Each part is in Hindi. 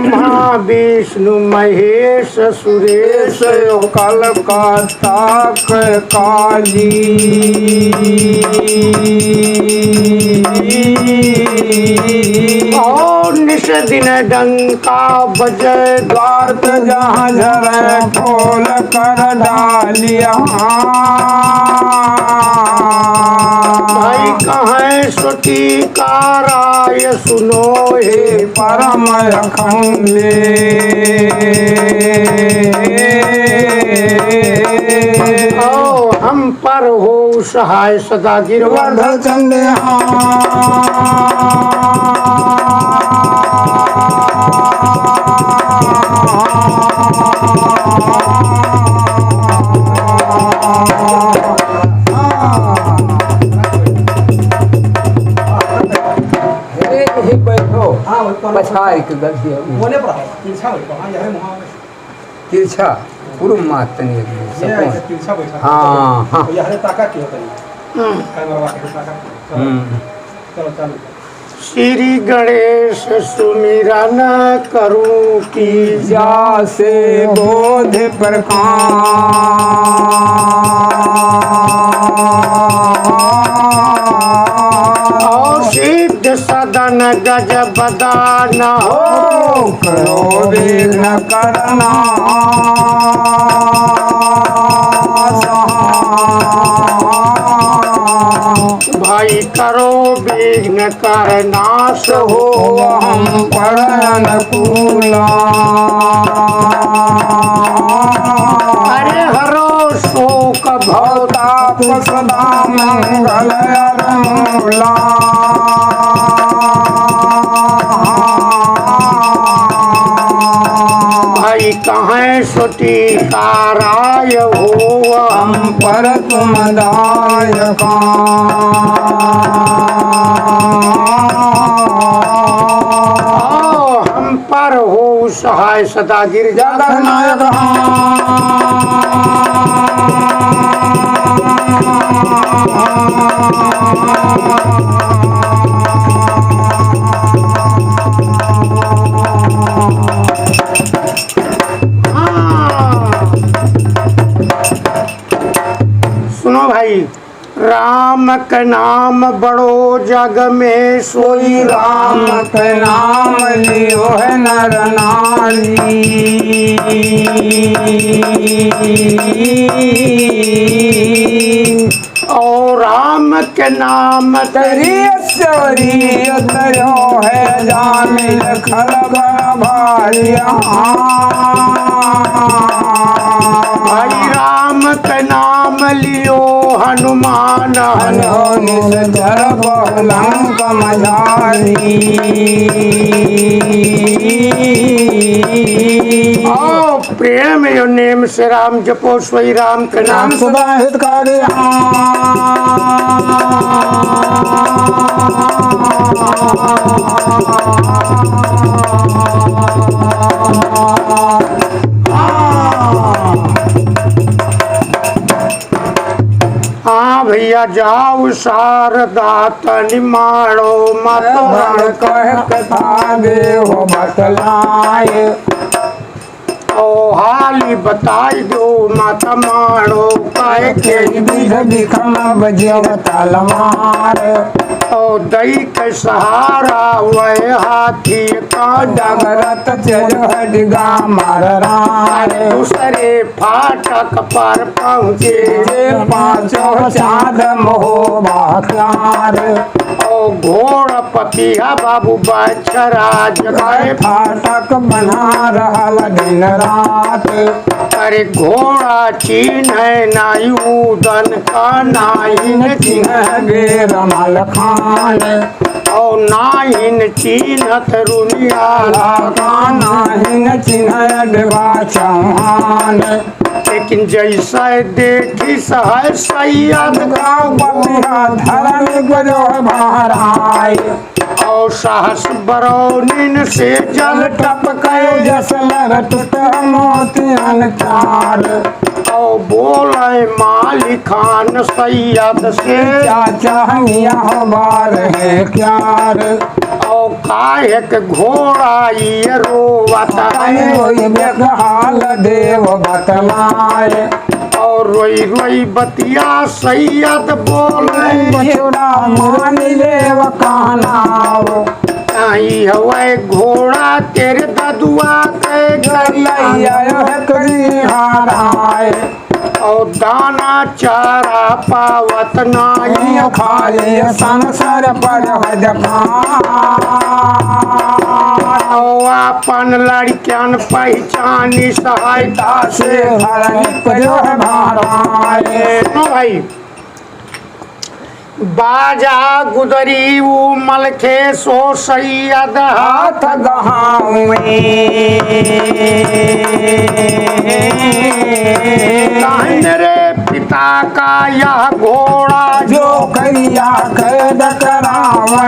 ब्रह्मा विष्णु महेश सुरेश कलकत्ता के काली और निश दिन डंका बजे द्वार जहाँ झरे खोल कर डालिया भाई कहें सुटी का राय सुनो हे परम अखंडे ओ हम पर हो सहाय सदा गिरवर्धन चंडे तिरछा पूर्व मातनी हाँ हाँ श्री गणेश सुमिरन करूं की जा से बोध और सिद्ध सदन गज बदान हो करो विघ्न करना भाई करो विघ्न कर नाश हो हम पर अनुकूला अरे हरो शोक भवताप सदा मंगल रंगला भाई कहें सुटी का राय हो हम पर तुम दायका हम पर हो सहाय सदा गिरजा नायक सुनो भाई राम का नाम बड़ो जग में सोई राम के नाम लियो है नर नारी और राम के नाम तरीश्वरी तयो है जामिल खलब भारिया भाई राम का नाम लियो हनुमान निर बहुलंक मझारी ओ प्रेम यो नेम से राम जपो सोई राम का नाम नाम सदा हितकारी हाँ भैया जाओ शारदा तनि मारो मत मरण कह कथा दे हो बतलाए ओ हाली बताई दो माता मारो कह के विध दिखम बजियव तलवार ओ दई के सहारा वह हाथी का डगरत चढ़ मार रार दूसरे फाटक पर पहुँचे पाँचों चाँद मोह बाकार ओ घोड़ पपिया बाबू बछराज गए फाटक बना रहल दिन रात अरे घोड़ा चीन है नायुदन का नाइन चिन्ह गे रमल खान और नाइन चीनत रुनियाला नाहिन चिन्ह डबा चौहान लेकिन जैसा देखी सहाय सैयद धरन गजो भाराय और साहस बरौनिन से जल टपकायो जसल टूट मोतियन चार और बोले मालिक खान सैयद से चाचा मियाँ बार है क्यार और काहे के घोड़ा ये रोव पावत है। रोई बेहाल देव बतलाए, और रोई रोई बतिया सैयद बोले, बछड़ा मान लेव कानाओ, आई हवे घोड़ा तेरे ददुआ के गलैया करी हाराए, और दाना चारा पावत नाही। खाली संसार पर और अपन लड़कियन पहचानी सहायता से सुनो भाई, बाजा गुदरी ऊ मलखे सो सैयद हाथ मेरे पिता का यह घोड़ा जो करिया कैद करावा,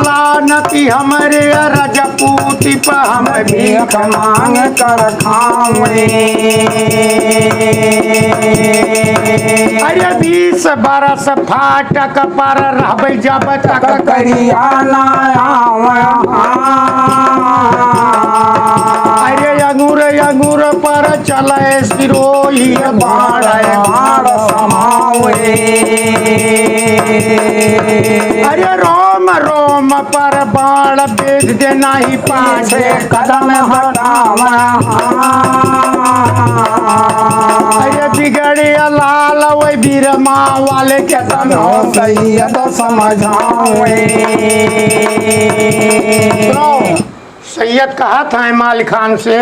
लानती हमारे रजपूती पर हम भीख मांग कर खावे, अरे 20 बरस फाटक पर रहबै जब तक करिया लाया, अरे अंगूर अंगूर पर चले सिरोही बाढ़ समावे, अरे रोम रोम पर बाढ़ बेच दे नहीं पाछे कदम हटावा, अरे बिगड़े लाल वही बीरमा वाले के तनो सैयद समझावे, सैयद कहा था इमाल खान से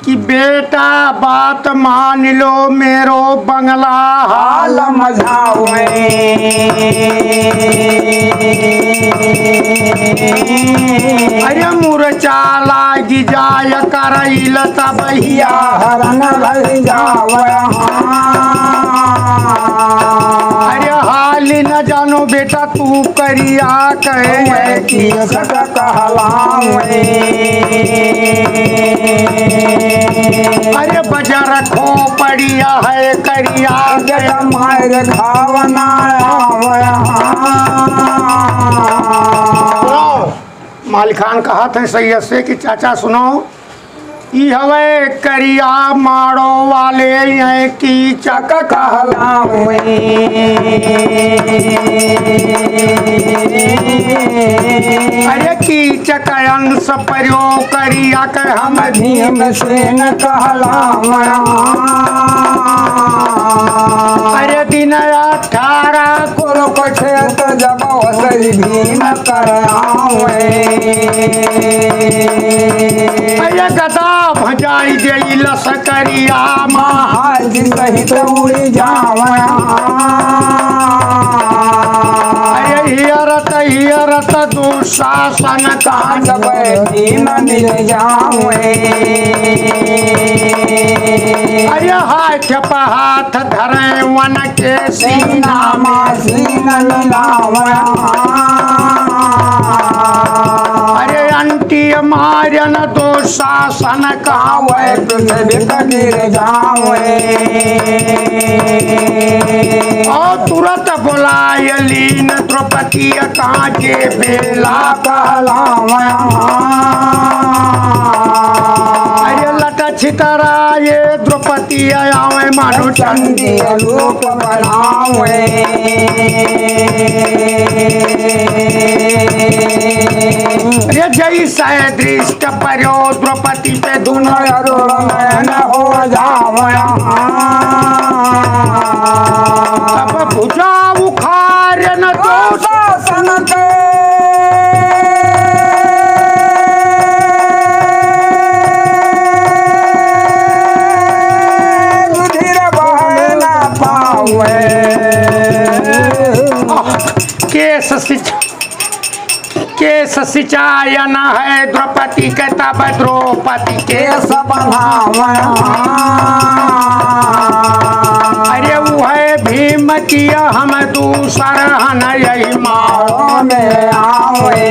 कि बेटा बात मान लो मेरो बंगला हाल मझावे, अरे मूर्छा लागी जाय करैल तबहिया हरन भर जावे, अरे हाल न जानो बेटा तू करिया कहे की सक कहलावे, अरे बजा रखो पड़िया है करिया गया मार खावना मालिक खान कहा था सैयद से कि चाचा सुनो, ई हवे करिया मारो वाले हैं की चक कहलावे, अरे की चक अंश पर्यो करिया के हम भीम सेन कहलावे, अरे दिन 18 कुल क्षेत जब सही भीम करावे, अरे गदा भजाई दे लसकरिया महाज सहित उड़ी जावे, अरे हियरत दुशासन का जब भीम मिल जावे, अरे हाथ पे हाथ धरे वन के सीना मासीन मिलावे, अरे अंटी मारन दुशासन का कावे पृथ्वी का गिर जावे, और तुरंत बुलाय लीन द्रौपदी कांचे बेला कहलावे, अरे लट छितरा ये द्रौपदी आवे मानो चंदी लोक बढ़ावे, अरे जैसा दृष्ट पर्यो द्रौपदी पे दोनों न हो जावे, तब भुजा उखार न तो शासन के रुधिर बहे न पावे, केस सिंचायन है द्रौपदी के तब द्रौपदी के सब बढ़ावे, अरे वो है भीम किया हम दूसर हन यही मारो में आवे,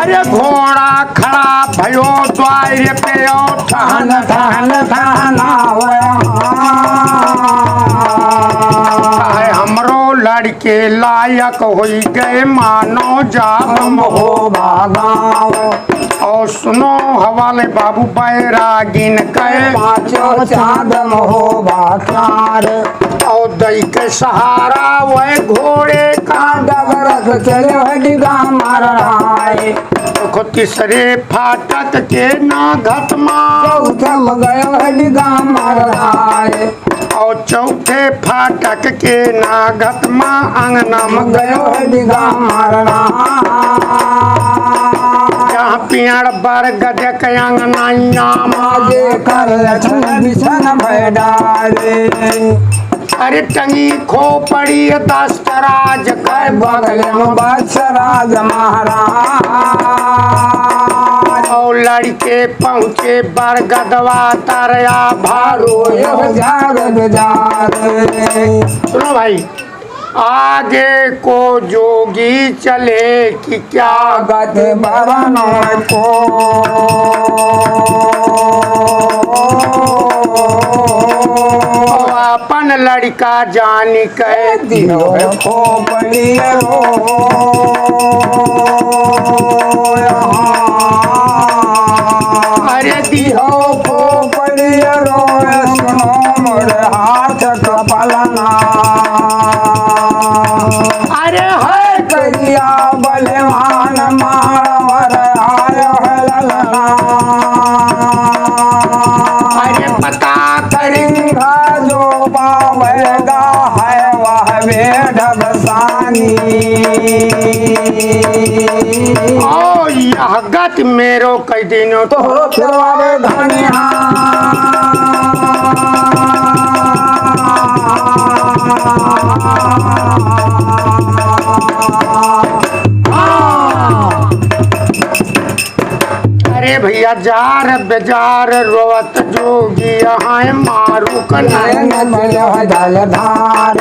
अरे घोड़ा खड़ा भयो द्वार पे ठहन धन धनावे, है हमरो लड़के ला लायक हुई गए मानो जाम हो बागाओ और सुनो हवाले बाबू बैरागिन कहे पाँचों चाँद हो बाकार और दई के सहारा वह घोड़े का डगरत चले हडिगा मार रहाए देखो तीसरे फाटक के ना घटमा चौथम गयो हडिगा मार रहाए और चौथे फाटक के ना घटमा अंगना में गयो हडिगा मार रहाए जहाँ पियाड़ बर गदे के अंगना माजे कर लछन बिछन भय डाले अरे टंगी खो पड़ी दस्तराज कह बगल में बत्सराज महाराज और लड़के पहुँचे बरगदवा तरया भारो यो जाग बेजार सुनो भाई आगे को जोगी चले कि क्या गत बरनों को अपन लड़का जानी कह दियो खोपड़ी अरे दियो खोपड़ी रो सुनो मोर हाथ कपलना अरे है करिया बलवान मारवर आयो है ललना अरे पता करिंगा जो पावेगा है वह बेढ बसानी ओ यह गत मेरो कई दिनों तो तोहरो फिरवावे धनिया अरे भैया जार बेजार रोवत जोगी यहाँ मारू कनाए नयन चलो है जलधार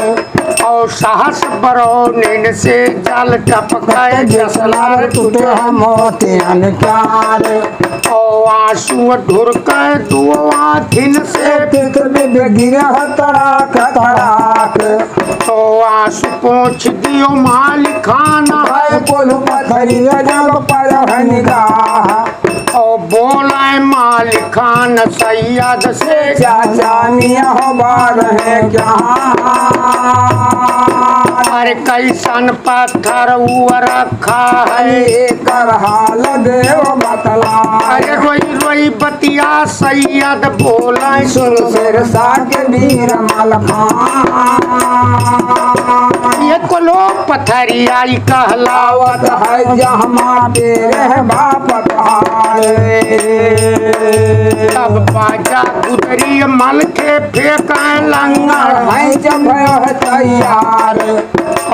और साहस बरो नींद से जल टपकाए जसलार टूटे हैं मोतियन प्यार और आंसू ढुरके दुआ थिन से पृथ्वी गिरे हो तड़ाक तड़ाक तो आंसू पोंछ दियो मालिक खाना है पुल पथरिया जब पर है निगाह और बोला मालिक खान सैयद से चाचा मियाँ हो बार है क्या अरे कैसन पत्थर हुआ रखा है कर हाल देव बतला अरे रोई रोई बतिया सैयद बोला सुन सिरसा के वीर मलखान ये कोलो पथरिया कहलावत आवत है जहमा तेरे बाप तब बाजा गुदरी मल के फेंकाए लंगर है जब है तैयार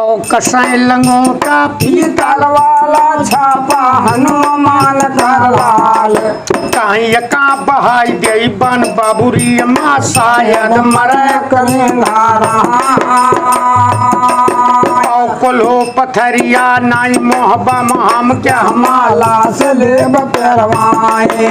और कसाई लंगोटा पीतल वाला छापा हनुमान का लाल कहीं का बहाई दे बन बाबूरी माँ शायद मरे करेंगा कोलो पथरिया नाई मोहबा हम क्या माला से ले बरवाए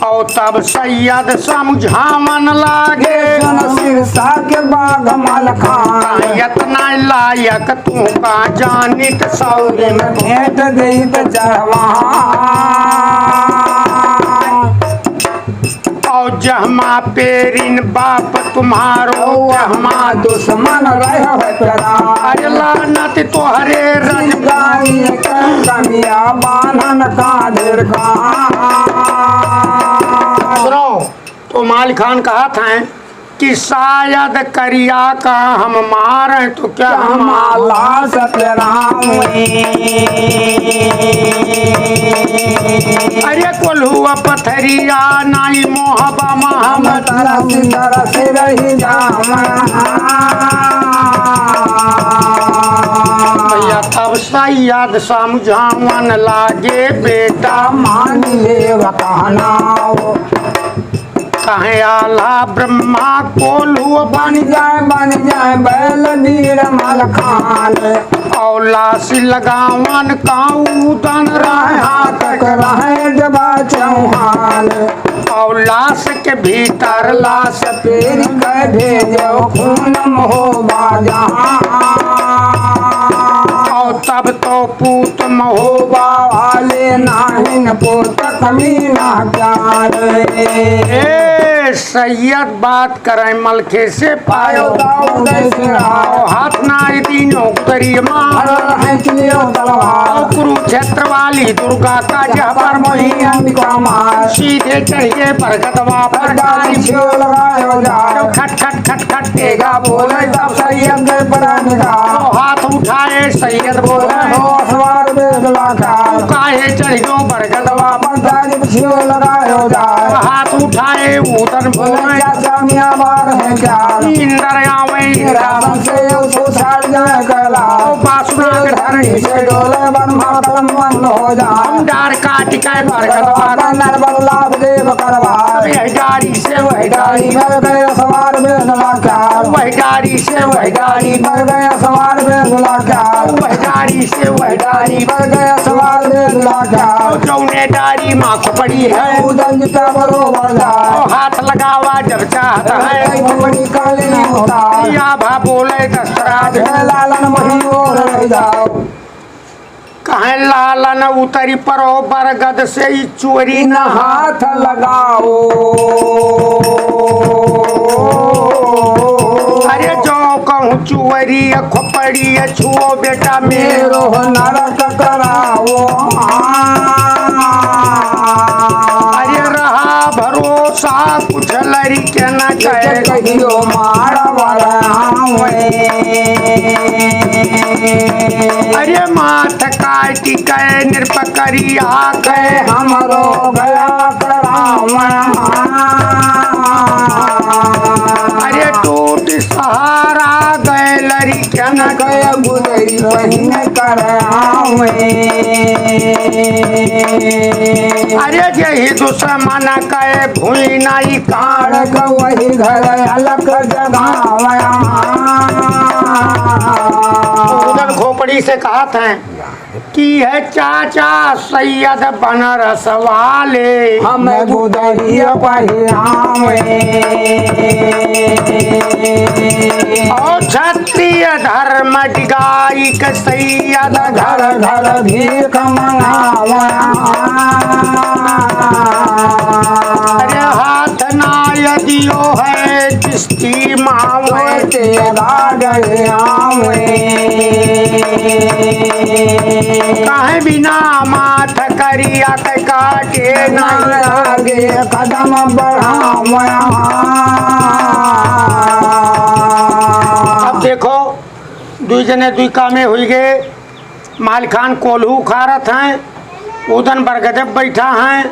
और तब सैयद समझावन लागे जन सिरसा के बाग मलखान इतना लायक तू का जानित सौरे में भेंट गई तो चढ़वा और जहमा पेरिन बाप तुम्हारो जहमा दुश्मन रहे तेरा अरे लानत तोहरे रंग गाई कमिया बांधन का ढेर का सुनो तो मालिक खान कहा था कि शायद करिया का हम मारे तो क्या हम माला सतराम अरे कोल्हुआ पथरिया नाई मोहबा हम हम तरस रही भैया तब सैयद समझावन लागे बेटा मान ले कहनाओ कहे आला ब्रह्मा कोल्हुआ बन जाए बैल वीर मलखान और लाश लगावन काऊदन रहे हाथ तक रहे जबा चौहान और लाश के भीतर लाश पेड़ कह भेजो खून हो बाजा तब तो पूत महो वाले नाहिन पोत कमीना प्यार ए सैयद बात करे मलखे से पायो दाऊद से आओ हाथ नाई दीनो उतरी मार है किलियो तलवार कुरुक्षेत्र वाली दुर्गा का जहबर मोही अंबिका मार सीधे चढ़िए बरगदवा पर गाड़ी छियो लगायो जाए खट खट खट खट तेगा बोले सब सैयद बड़ा निगाह तो हाथ उठाए सैयद बोले हो सवार बेदला का काहे चढ़ियो बरगदवा पर गाड़ी छियो लगायो जाए हाथ उठाए उधर बोले चाचा मियां बार है क्या इंदर आवे रावण से उसको छाड़ जाए कला बासुरा के धरनी से डोले बन मातम मन हो जाए डार काट के बरगदवा नर बदला देव करवा वही गाड़ी से वही गाड़ी गाड़ी में गए सवार बेदला का वही गाड़ी से वही गाड़ी पर गए सवार बेदला का वही गाड़ी से वही गाड़ी पर गए सवार बेदला का जौने डारी माँ को पड़ी है उदन जिता बरोबर जाए हाथ लगावा जब चाहता है बड़ी काली नहीं होता या भा बोले दशराज लालन मही और रह जाओ कहे लालन उतरी परो बरगद से ही चोरी न न हाथ लगाओ अरे जो कहूँ चुअरी खोपड़ी छुओ बेटा मेरो मेरो नरक कराओ अरे रहा भरोसा कुछ लड़ी के न कहे कहियो मार अरे माथ काटी कहे निरपकरिया कहे हमरो गया करावा अरे टूट सहारा गए लड़ी के न कहे गया गुजरी बहिन करावे अरे यही दुश्मन कहे भूई नाई कान काड़क वही घर अलग जगावया उधर खोपड़ी से कहा था कि है चाचा सैयद बनरस वाले हम गुदरी पहिरावे और क्षत्रिय धर्म डिगाई के सैयद घर घर भीख मंगावा अरे हाथ ना यदियो है जिसकी मावे तेरा गयावे काहे बिना माथ करिया के काटे नहीं आगे कदम बढ़ावा अब देखो दुई जने दुई कामे हुई गए मालिकान कोल्हू खारत हैं उदन बरगदब बैठा हैं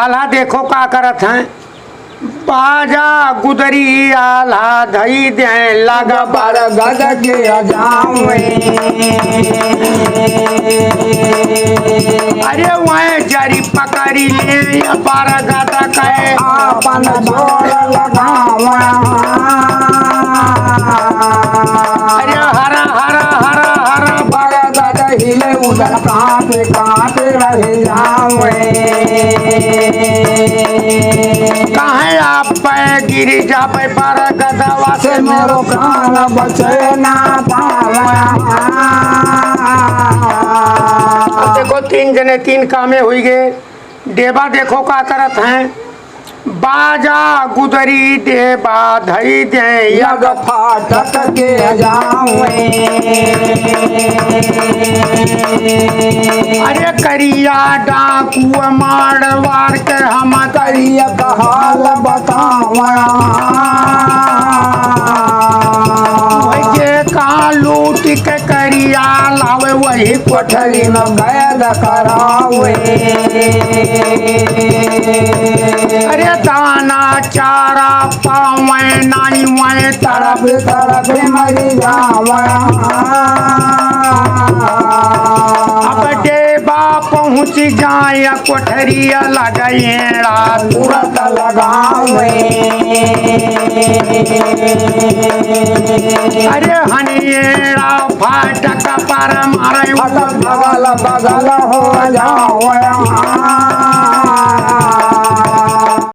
आल्हा देखो का करत हैं बाजा गुदरी आल्हा धई दे लगा बर गद के जावे अरे वह जरी पकड़ी ले बरगद कहे आपन जोड़ लगावा अरे हरा हरा हरा हरा बरगद हिले उधर कांटे कांटे रह जावे कहे आप पे गिरी जापे बरगदवा से से मेरो कान बचे ना पावा अब देखो तीन जने तीन कामे हुई गए डेबा देखो का करत हैं बाजा गुदरी डेबा धई दे यग फाटक के जावे अरे करिया डाकू मारवार के हम करिया कहाल बतावा वही का लूट के करिया लावे वही कोठरी में बैद करावे अरे दाना चारा पावे नाई वही तरफ तरफ तरफ मरी जावा अब डेबा पहुँच जाए कोठरिया लगेड़ा तुरंत लगावे अरे हनिएड़ा फाटक पर मारे बगल बगल हो जावा